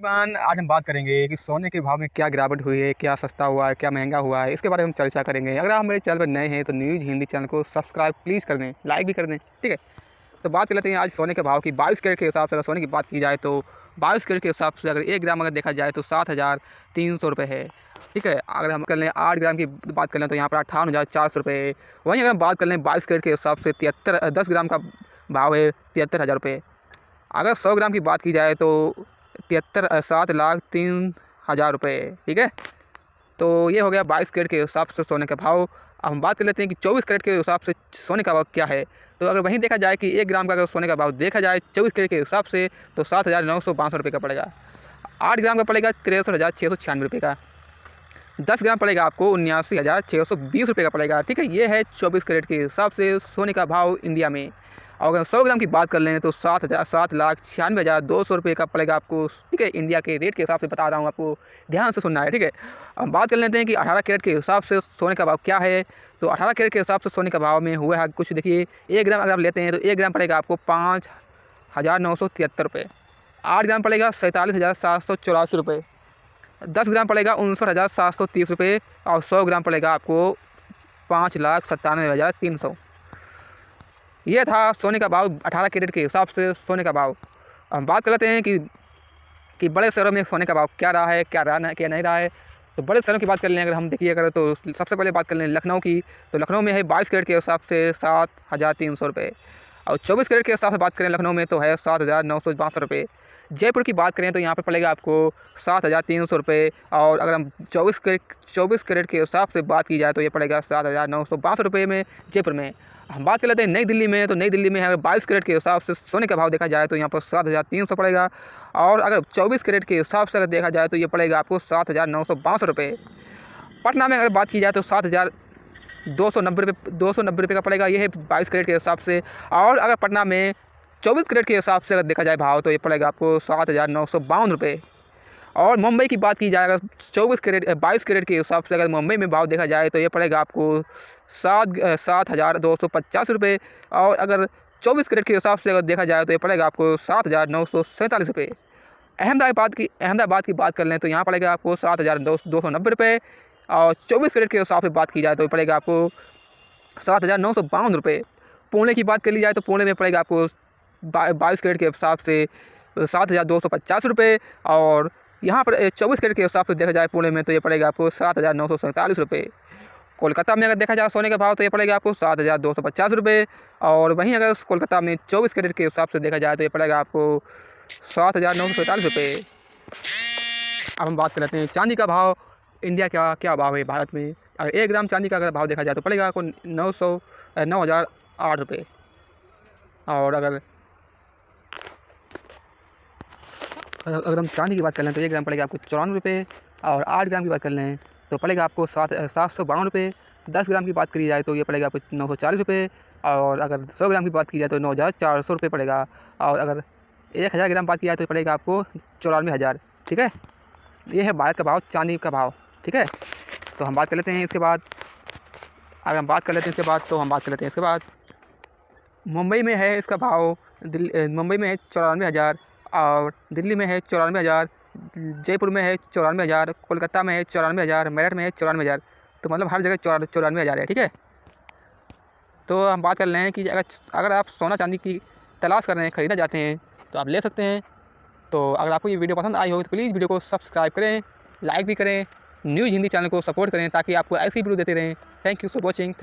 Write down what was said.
Everyone, आज हम बात करेंगे कि सोने के भाव में क्या गिरावट हुई है, क्या सस्ता हुआ है, क्या महंगा हुआ है, इसके बारे में हम चर्चा करेंगे। अगर आप मेरे चैनल पर नए हैं तो न्यूज़ हिंदी चैनल को सब्सक्राइब प्लीज़ कर दें, लाइक भी कर दें, ठीक है। तो बात कर लेते हैं आज सोने के भाव की। 22 कैरेट के हिसाब से अगर सोने की बात की जाए तो 22 कैरेट के हिसाब से अगर 1 ग्राम अगर देखा जाए तो 7,300 रुपये है, ठीक है। अगर हम कर लें 8 ग्राम की बात कर लें तो यहाँ पर 58,400 रुपये है। वहीं अगर हम बात कर लें 22 कैरेट के हिसाब से 10 ग्राम का भाव है 73,000 रुपये। अगर 100 ग्राम की बात की जाए तो 7,03,000 रुपये, ठीक है। तो ये हो गया 22 कैरेट के हिसाब से सोने का भाव। अब हम बात कर लेते हैं कि 24 कैरेट के हिसाब से सोने का भाव क्या है। तो अगर वहीं देखा जाए कि 1 ग्राम का अगर सोने का भाव देखा जाए 24 कैरेट के हिसाब से तो 7,962 रुपये का पड़ेगा। 8 ग्राम का पड़ेगा 63,696 रुपये का। 10 ग्राम पड़ेगा आपको 79,620 रुपये का पड़ेगा, ठीक है। ये है 24 कैरेट के हिसाब से सोने का भाव इंडिया में। और अगर 100 ग्राम की बात कर लें तो 7,96,200 रुपये का पड़ेगा आपको, ठीक है। इंडिया के रेट के हिसाब से बता रहा हूँ, आपको ध्यान से सुनना है, ठीक है। अब बात कर लेते हैं कि 18 कैरेट के हिसाब से सोने का भाव क्या है। तो 18 कैरेट के हिसाब से सोने का भाव में हुआ है कुछ, देखिए 1 ग्राम अगर आप लेते हैं तो 1 ग्राम पड़ेगा आपको 5,973 रुपये। 8 ग्राम पड़ेगा 47,784 रुपये। 10 ग्राम पड़ेगा 59,730 रुपये। और 100 ग्राम पड़ेगा आपको 5,97,300। ये था सोने का भाव 18 कैरेट के हिसाब से सोने का भाव। हम बात कर लेते हैं कि बड़े शहरों में सोने का भाव क्या रहा है, क्या नहीं रहा है। तो बड़े शहरों की बात कर लें अगर हम देखिए अगर, तो सबसे पहले बात कर लें लखनऊ की। तो लखनऊ में है 22 कैरेट के हिसाब से 7,300 रुपये। और 24 कैरेट के हिसाब से बात करें लखनऊ में तो है 7,962 रुपये। जयपुर की बात करें तो यहाँ पर पड़ेगा आपको 7,300 रुपये। और अगर हम 24 कैरेट के हिसाब से बात की जाए तो ये पड़ेगा 7,962 रुपये में जयपुर में। हम बात कर लेते हैं नई दिल्ली में। तो नई दिल्ली में अगर 22 कैरेट के हिसाब से सोने का भाव देखा जाए तो यहाँ पर 7,300 पड़ेगा। और अगर 24 कैरेट के हिसाब से अगर देखा जाए तो ये पड़ेगा आपको 7,962 रुपये। पटना में अगर बात की जाए तो 7,290 रुपये का पड़ेगा, ये है 22 कैरेट के हिसाब से। और अगर पटना में 24 कैरेट के हिसाब से अगर देखा जाए भाव तो ये पड़ेगा आपको 7,952 रुपये। और मुंबई की बात की जाए अगर 22 कैरेट के हिसाब से अगर मुंबई में भाव देखा जाए तो ये पड़ेगा आपको 7,250 रुपये। और अगर 24 कैरेट के हिसाब से अगर देखा जाए तो ये पड़ेगा आपको 7,947 रुपये। अहमदाबाद की बात कर लें तो यहाँ पड़ेगा आपको 7,290 रुपये। और 24 कैरेट के हिसाब से बात की जाए तो पड़ेगा आपको 7,952 रुपये। पुणे की बात कर ली जाए तो पुणे में पड़ेगा आपको 22 कैरेट के हिसाब से 7,250 रुपये। और यहाँ पर 24 कैरेट के हिसाब से देखा जाए पुणे में तो ये पड़ेगा आपको 7,947 रुपये। कोलकाता में अगर देखा जाए सोने का भाव तो ये पड़ेगा आपको 7,250 रुपये। और वहीं अगर कोलकाता में 24 कैरेट के हिसाब से देखा जाए तो ये पड़ेगा आपको 7,947 रुपये। अब हम बात कर लेते हैं चांदी का भाव। इंडिया का क्या भाव है भारत में। अगर 1 ग्राम चांदी का अगर भाव देखा जाए तो पड़ेगा आपको 9,008 रुपये। और अगर हम चांदी की बात कर लें तो 1 ग्राम पड़ेगा आपको 94 रुपये। और 8 ग्राम की बात कर लें तो पड़ेगा आपको 752 रुपये। 10 ग्राम की बात करी जाए तो ये पड़ेगा आपको 940 रुपये। और अगर 100 ग्राम की बात की जाए तो 9,400 रुपये पड़ेगा। और अगर 1,000 ग्राम बात की जाए तो पड़ेगा आपको 94,000, ठीक है। ये है भारत का भाव, चांदी का भाव, ठीक है। तो हम बात कर लेते हैं इसके बाद। अगर हम बात कर लेते हैं इसके बाद मुंबई में है इसका भाव। मुंबई में है 94,000। और दिल्ली में है 94,000। जयपुर में है 94,000। कोलकाता में है 94,000। मेरठ में है 94,000। तो मतलब हर जगह 94,000 है, ठीक है। तो हम बात कर रहे हैं कि अगर आप सोना चांदी की तलाश कर रहे हैं, ख़रीदना चाहते हैं तो आप ले सकते हैं। तो अगर आपको ये वीडियो पसंद आई हो तो प्लीज़ वीडियो को सब्सक्राइब करें, लाइक भी करें, न्यूज़ हिंदी चैनल को सपोर्ट करें ताकि आपको ऐसी वीडियो देते रहें। Thank you for watching.